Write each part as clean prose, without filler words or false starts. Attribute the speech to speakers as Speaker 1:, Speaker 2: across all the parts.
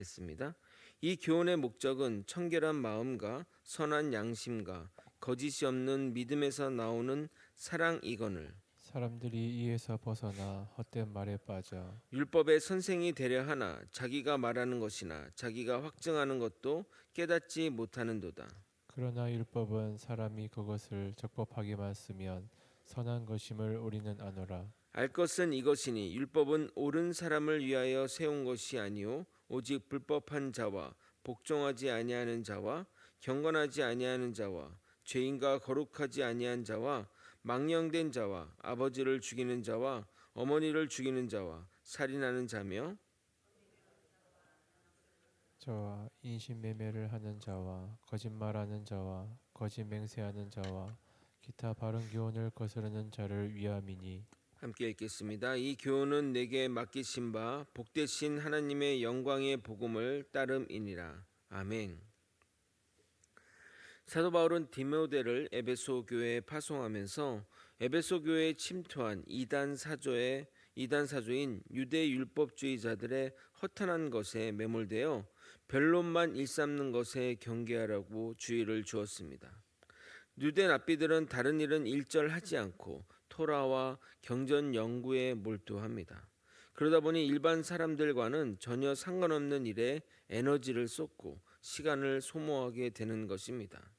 Speaker 1: 있습니다. 이 교훈의 목적은 청결한 마음과 선한 양심과 거짓이 없는 믿음에서 나오는 사랑이거늘
Speaker 2: 사람들이 이에서 벗어나 헛된 말에 빠져
Speaker 1: 율법의 선생이 되려 하나 자기가 말하는 것이나 자기가 확증하는 것도 깨닫지 못하는도다.
Speaker 2: 그러나 율법은 사람이 그것을 적법하게만 쓰면 선한 것임을 우리는 아노라.
Speaker 1: 알 것은 이것이니 율법은 옳은 사람을 위하여 세운 것이 아니요 오직 불법한 자와 복종하지 아니하는 자와 경건하지 아니하는 자와 죄인과 거룩하지 아니한 자와 망령된 자와 아버지를 죽이는 자와 어머니를 죽이는 자와 살인하는 자며
Speaker 2: 저와 인신매매를 하는 자와 거짓말하는 자와 거짓 맹세하는 자와 기타 바른 교훈을 거스르는 자를 위함이니.
Speaker 1: 함께 읽겠습니다. 이 교훈은 내게 맡기신 바 복되신 하나님의 영광의 복음을 따름이니라. 아멘. 사도 바울은 디모데를 에베소 교회에 파송하면서 에베소 교회에 침투한 이단 사조인 유대 율법주의자들의 허탄한 것에 매몰되어 변론만 일삼는 것에 경계하라고 주의를 주었습니다. 유대 랍비들은 다른 일은 일절하지 않고 토라와 경전 연구에 몰두합니다. 그러다 보니 일반 사람들과는 전혀 상관없는 일에 에너지를 쏟고 시간을 소모하게 되는 것입니다.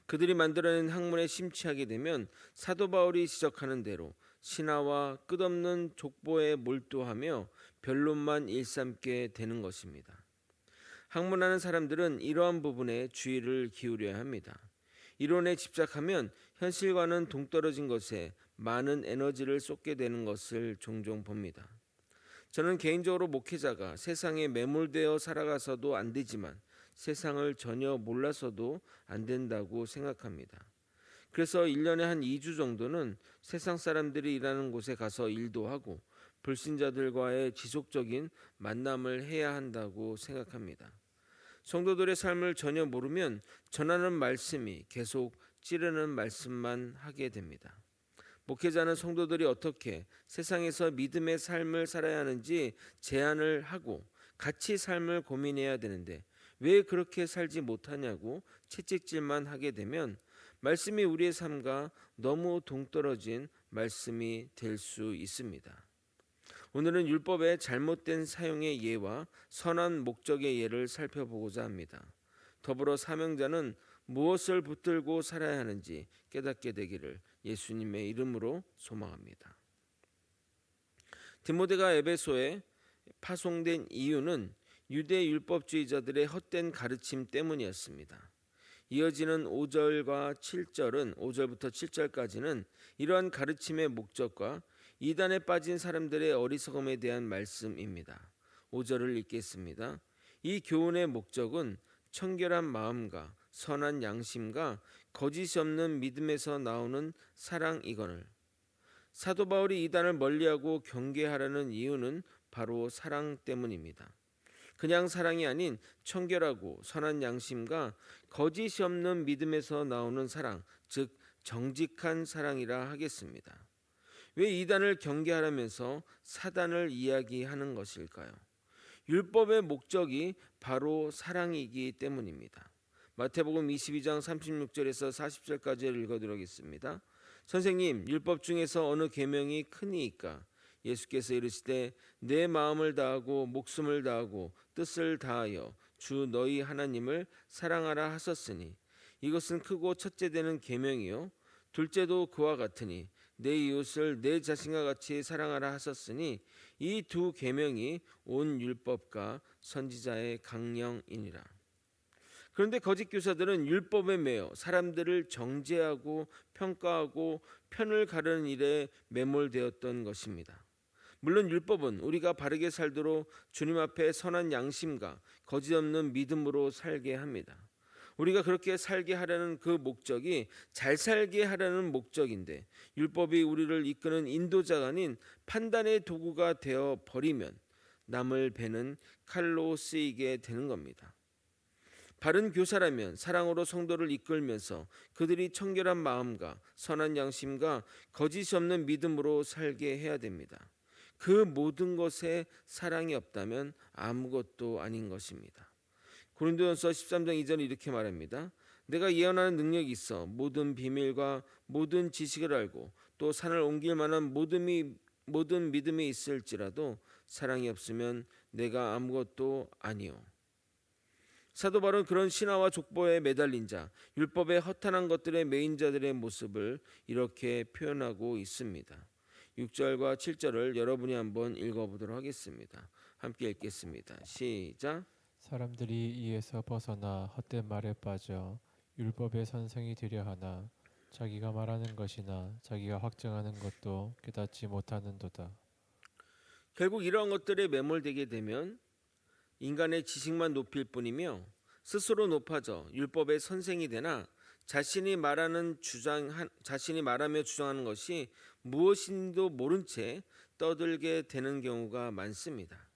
Speaker 1: 그들이 만들어낸 학문에 심취하게 되면 사도 바울이 지적하는 대로 신화와 끝없는 족보에 몰두하며 변론만 일삼게 되는 것입니다. 학문하는 사람들은 이러한 부분에 주의를 기울여야 합니다. 이론에 집착하면 현실과는 동떨어진 것에 많은 에너지를 쏟게 되는 것을 종종 봅니다. 저는 개인적으로 목회자가 세상에 매몰되어 살아가서도 안 되지만 세상을 전혀 몰라서도 안 된다고 생각합니다. 그래서 1년에 한 2주 정도는 세상 사람들이 일하는 곳에 가서 일도 하고 불신자들과의 지속적인 만남을 해야 한다고 생각합니다. 성도들의 삶을 전혀 모르면 전하는 말씀이 계속 찌르는 말씀만 하게 됩니다. 목회자는 성도들이 어떻게 세상에서 믿음의 삶을 살아야 하는지 제안을 하고 같이 삶을 고민해야 되는데 왜 그렇게 살지 못하냐고 채찍질만 하게 되면 말씀이 우리의 삶과 너무 동떨어진 말씀이 될 수 있습니다. 오늘은 율법의 잘못된 사용의 예와 선한 목적의 예를 살펴보고자 합니다. 더불어 사명자는 무엇을 붙들고 살아야 하는지 깨닫게 되기를 예수님의 이름으로 소망합니다. 디모데가 에베소에 파송된 이유는 유대 율법주의자들의 헛된 가르침 때문이었습니다. 이어지는 5절부터 7절까지는 이러한 가르침의 목적과 이단에 빠진 사람들의 어리석음에 대한 말씀입니다. 5절을 읽겠습니다. 이 교훈의 목적은 청결한 마음과 선한 양심과 거짓이 없는 믿음에서 나오는 사랑이거늘. 사도 바울이 이단을 멀리하고 경계하라는 이유는 바로 사랑 때문입니다. 그냥 사랑이 아닌 청결하고 선한 양심과 거짓이 없는 믿음에서 나오는 사랑, 즉 정직한 사랑이라 하겠습니다. 왜 이단을 경계하라면서 사단을 이야기하는 것일까요? 율법의 목적이 바로 사랑이기 때문입니다. 마태복음 22장 36절에서 40절까지를 읽어드리겠습니다. 선생님, 율법 중에서 어느 계명이 크니이까? 예수께서 이르시되 내 마음을 다하고 목숨을 다하고 뜻을 다하여 주 너희 하나님을 사랑하라 하셨으니 이것은 크고 첫째 되는 계명이요 둘째도 그와 같으니 내 이웃을 내 자신과 같이 사랑하라 하셨으니 이 두 계명이 온 율법과 선지자의 강령이니라. 그런데 거짓 교사들은 율법에 매여 사람들을 정죄하고 평가하고 편을 가르는 일에 매몰되었던 것입니다. 물론 율법은 우리가 바르게 살도록 주님 앞에 선한 양심과 거짓 없는 믿음으로 살게 합니다. 우리가 그렇게 살게 하려는 그 목적이 잘 살게 하려는 목적인데 율법이 우리를 이끄는 인도자가 아닌 판단의 도구가 되어 버리면 남을 베는 칼로 쓰이게 되는 겁니다. 바른 교사라면 사랑으로 성도를 이끌면서 그들이 청결한 마음과 선한 양심과 거짓이 없는 믿음으로 살게 해야 됩니다. 그 모든 것에 사랑이 없다면 아무것도 아닌 것입니다. 고린도전서 13장 2절에 이렇게 말합니다. 내가 예언하는 능력이 있어 모든 비밀과 모든 지식을 알고 또 산을 옮길 만한 모든 믿음이 있을지라도 사랑이 없으면 내가 아무것도 아니요. 사도 바울은 그런 신화와 족보에 매달린 자, 율법의 허탄한 것들의 메인 자들의 모습을 이렇게 표현하고 있습니다. 6절과 7절을 여러분이 한번 읽어보도록 하겠습니다. 함께 읽겠습니다. 시작.
Speaker 2: 사람들이 이에서 벗어나 헛된 말에 빠져 율법의 선생이 되려 하나 자기가 말하는 것이나 자기가 확증하는 것도 깨닫지 못하는도다.
Speaker 1: 결국 이러한 것들에 매몰되게 되면 인간의 지식만 높일 뿐이며 스스로 높아져 율법의 선생이 되나 자신이 말하며 주장하는 것이 무엇인지도 모른 채 떠들게 되는 경우가 많습니다.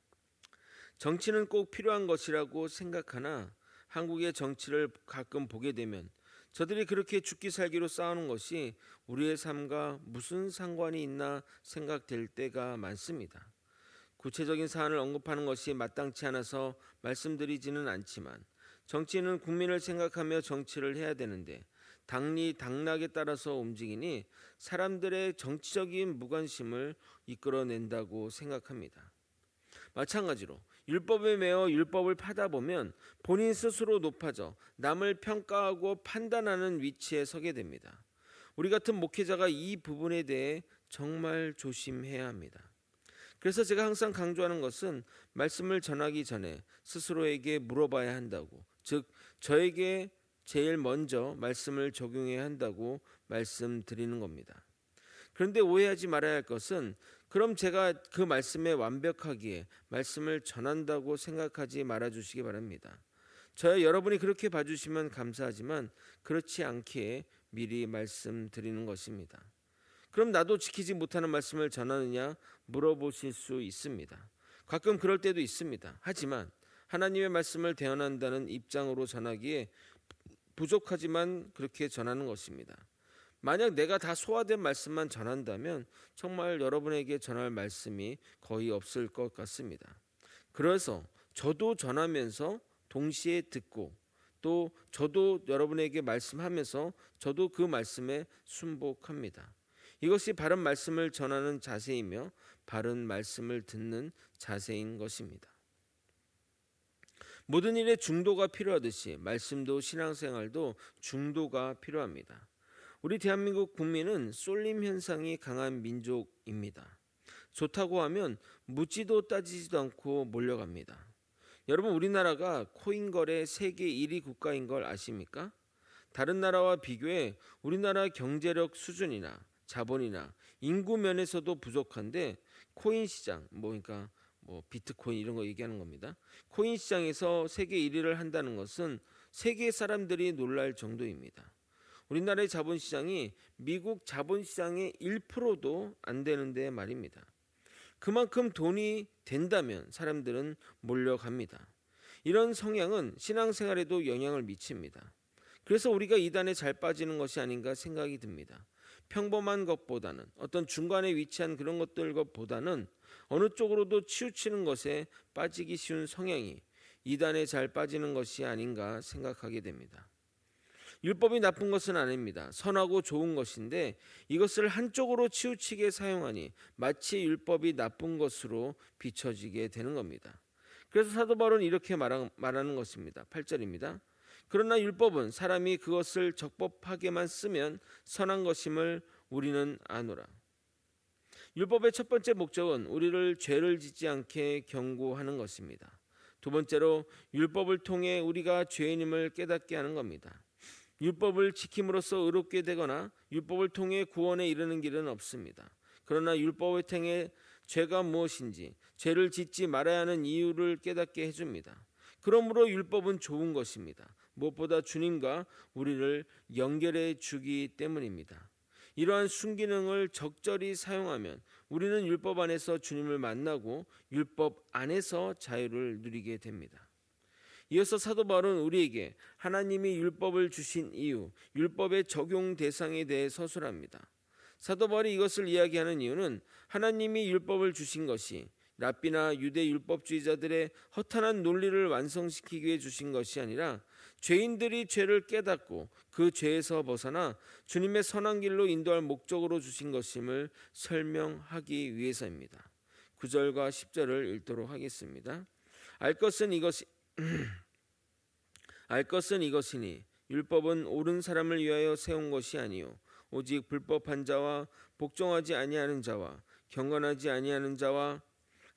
Speaker 1: 정치는 꼭 필요한 것이라고 생각하나 한국의 정치를 가끔 보게 되면 저들이 그렇게 죽기 살기로 싸우는 것이 우리의 삶과 무슨 상관이 있나 생각될 때가 많습니다. 구체적인 사안을 언급하는 것이 마땅치 않아서 말씀드리지는 않지만 정치인은 국민을 생각하며 정치를 해야 되는데 당락에 따라서 움직이니 사람들의 정치적인 무관심을 이끌어낸다고 생각합니다. 마찬가지로 율법에 매어 율법을 파다 보면 본인 스스로 높아져 남을 평가하고 판단하는 위치에 서게 됩니다. 우리 같은 목회자가 이 부분에 대해 정말 조심해야 합니다. 그래서 제가 항상 강조하는 것은 말씀을 전하기 전에 스스로에게 물어봐야 한다고, 즉 저에게 제일 먼저 말씀을 적용해야 한다고 말씀드리는 겁니다. 그런데 오해하지 말아야 할 것은 그럼 제가 그 말씀에 완벽하기에 말씀을 전한다고 생각하지 말아주시기 바랍니다. 저야 여러분이 그렇게 봐주시면 감사하지만 그렇지 않기에 미리 말씀드리는 것입니다. 그럼 나도 지키지 못하는 말씀을 전하느냐 물어보실 수 있습니다. 가끔 그럴 때도 있습니다. 하지만 하나님의 말씀을 대언한다는 입장으로 전하기에 부족하지만 그렇게 전하는 것입니다. 만약 내가 다 소화된 말씀만 전한다면 정말 여러분에게 전할 말씀이 거의 없을 것 같습니다. 그래서 저도 전하면서 동시에 듣고 또 저도 여러분에게 말씀하면서 저도 그 말씀에 순복합니다. 이것이 바른 말씀을 전하는 자세이며 바른 말씀을 듣는 자세인 것입니다. 모든 일에 중도가 필요하듯이 말씀도 신앙생활도 중도가 필요합니다. 우리 대한민국 국민은 쏠림 현상이 강한 민족입니다. 좋다고 하면 묻지도 따지지도 않고 몰려갑니다. 여러분, 우리나라가 코인 거래 세계 1위 국가인 걸 아십니까? 다른 나라와 비교해 우리나라 경제력 수준이나 자본이나 인구 면에서도 부족한데 코인 시장, 그러니까 비트코인 이런 거 얘기하는 겁니다. 코인 시장에서 세계 1위를 한다는 것은 세계 사람들이 놀랄 정도입니다. 우리나라의 자본시장이 미국 자본시장의 1%도 안 되는데 말입니다. 그만큼 돈이 된다면 사람들은 몰려갑니다. 이런 성향은 신앙생활에도 영향을 미칩니다. 그래서 우리가 이단에 잘 빠지는 것이 아닌가 생각이 듭니다. 평범한 것보다는 어떤 중간에 위치한 그런 것들보다는 어느 쪽으로도 치우치는 것에 빠지기 쉬운 성향이 이단에 잘 빠지는 것이 아닌가 생각하게 됩니다. 율법이 나쁜 것은 아닙니다. 선하고 좋은 것인데 이것을 한쪽으로 치우치게 사용하니 마치 율법이 나쁜 것으로 비춰지게 되는 겁니다. 그래서 사도 바울은 이렇게 말하는 것입니다. 8절입니다. 그러나 율법은 사람이 그것을 적법하게만 쓰면 선한 것임을 우리는 아노라. 율법의 첫 번째 목적은 우리를 죄를 짓지 않게 경고하는 것입니다. 두 번째로 율법을 통해 우리가 죄인임을 깨닫게 하는 겁니다. 율법을 지킴으로써 의롭게 되거나 율법을 통해 구원에 이르는 길은 없습니다. 그러나 율법을 통해 죄가 무엇인지, 죄를 짓지 말아야 하는 이유를 깨닫게 해줍니다. 그러므로 율법은 좋은 것입니다. 무엇보다 주님과 우리를 연결해 주기 때문입니다. 이러한 순기능을 적절히 사용하면 우리는 율법 안에서 주님을 만나고 율법 안에서 자유를 누리게 됩니다. 이어서 사도 바울은 우리에게 하나님이 율법을 주신 이유, 율법의 적용 대상에 대해 서술합니다. 사도 바울이 이것을 이야기하는 이유는 하나님이 율법을 주신 것이 랍비나 유대 율법주의자들의 허탄한 논리를 완성시키기 위해 주신 것이 아니라 죄인들이 죄를 깨닫고 그 죄에서 벗어나 주님의 선한 길로 인도할 목적으로 주신 것임을 설명하기 위해서입니다. 9절과 10절을 읽도록 하겠습니다. 알 것은 이것이니 율법은 옳은 사람을 위하여 세운 것이 아니요 오직 불법한 자와 복종하지 아니하는 자와 경건하지 아니하는 자와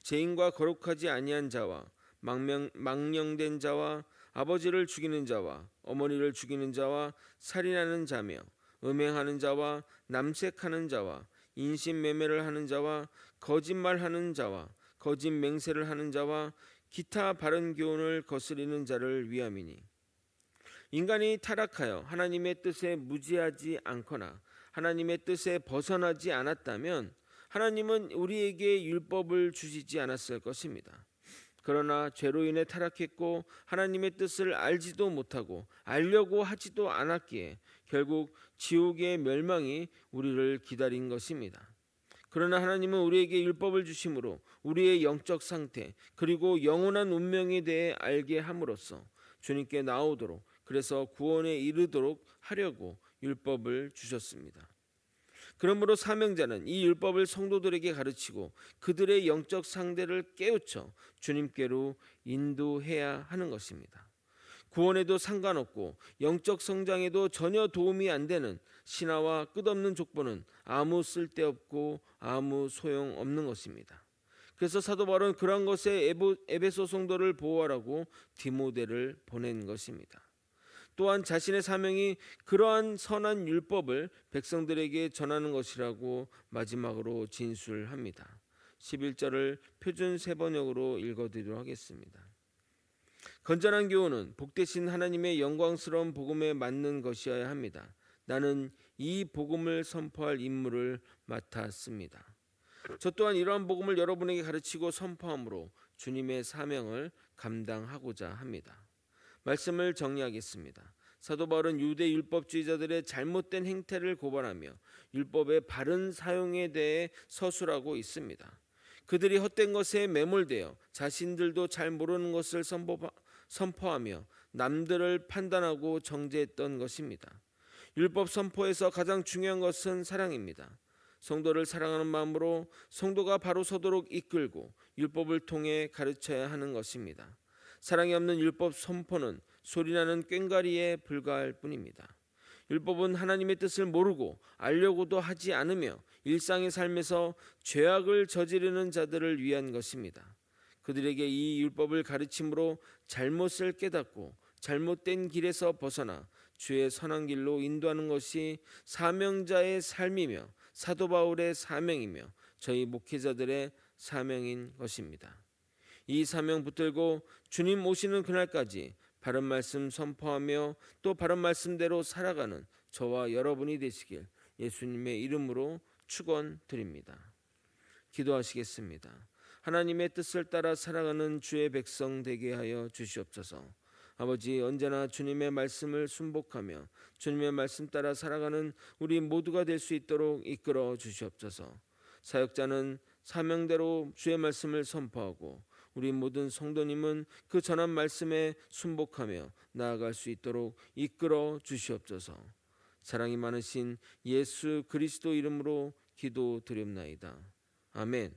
Speaker 1: 죄인과 거룩하지 아니한 자와 망령된 자와 아버지를 죽이는 자와 어머니를 죽이는 자와 살인하는 자며 음행하는 자와 남색하는 자와 인신매매를 하는 자와 거짓말하는 자와 거짓 맹세를 하는 자와 기타 바른 교훈을 거스리는 자를 위함이니 인간이 타락하여 하나님의 뜻에 무지하지 않거나 하나님의 뜻에 벗어나지 않았다면 하나님은 우리에게 율법을 주시지 않았을 것입니다. 그러나 죄로 인해 타락했고 하나님의 뜻을 알지도 못하고 알려고 하지도 않았기에 결국 지옥의 멸망이 우리를 기다린 것입니다. 그러나 하나님은 우리에게 율법을 주심으로 우리의 영적 상태 그리고 영원한 운명에 대해 알게 함으로써 주님께 나오도록 그래서 구원에 이르도록 하려고 율법을 주셨습니다. 그러므로 사명자는 이 율법을 성도들에게 가르치고 그들의 영적 상태를 깨우쳐 주님께로 인도해야 하는 것입니다. 구원에도 상관없고 영적 성장에도 전혀 도움이 안 되는 신화와 끝없는 족보는 아무 쓸데없고 아무 소용없는 것입니다. 그래서 사도 바울은 그러한 것에 에베소 성도를 보호하라고 디모데를 보낸 것입니다. 또한 자신의 사명이 그러한 선한 율법을 백성들에게 전하는 것이라고 마지막으로 진술합니다. 11절을 표준 세번역으로 읽어드리도록 하겠습니다. 건전한 교훈은 복되신 하나님의 영광스러운 복음에 맞는 것이어야 합니다. 나는 이 복음을 선포할 임무를 맡았습니다. 저 또한 이러한 복음을 여러분에게 가르치고 선포함으로 주님의 사명을 감당하고자 합니다. 말씀을 정리하겠습니다. 사도 바울은 유대 율법주의자들의 잘못된 행태를 고발하며 율법의 바른 사용에 대해 서술하고 있습니다. 그들이 헛된 것에 매몰되어 자신들도 잘 모르는 것을 선포하며 남들을 판단하고 정죄했던 것입니다. 율법 선포에서 가장 중요한 것은 사랑입니다. 성도를 사랑하는 마음으로 성도가 바로 서도록 이끌고 율법을 통해 가르쳐야 하는 것입니다. 사랑이 없는 율법 선포는 소리나는 꽹과리에 불과할 뿐입니다. 율법은 하나님의 뜻을 모르고 알려고도 하지 않으며 일상의 삶에서 죄악을 저지르는 자들을 위한 것입니다. 그들에게 이 율법을 가르침으로 잘못을 깨닫고 잘못된 길에서 벗어나 주의 선한 길로 인도하는 것이 사명자의 삶이며 사도 바울의 사명이며 저희 목회자들의 사명인 것입니다. 이 사명 붙들고 주님 오시는 그날까지 바른 말씀 선포하며 또 바른 말씀대로 살아가는 저와 여러분이 되시길 예수님의 이름으로 축원드립니다. 기도하시겠습니다. 하나님의 뜻을 따라 살아가는 주의 백성 되게 하여 주시옵소서. 아버지, 언제나 주님의 말씀을 순복하며 주님의 말씀 따라 살아가는 우리 모두가 될 수 있도록 이끌어 주시옵소서. 사역자는 사명대로 주의 말씀을 선포하고 우리 모든 성도님은 그 전한 말씀에 순복하며 나아갈 수 있도록 이끌어 주시옵소서. 사랑이 많으신 예수 그리스도 이름으로 기도드립나이다. 아멘.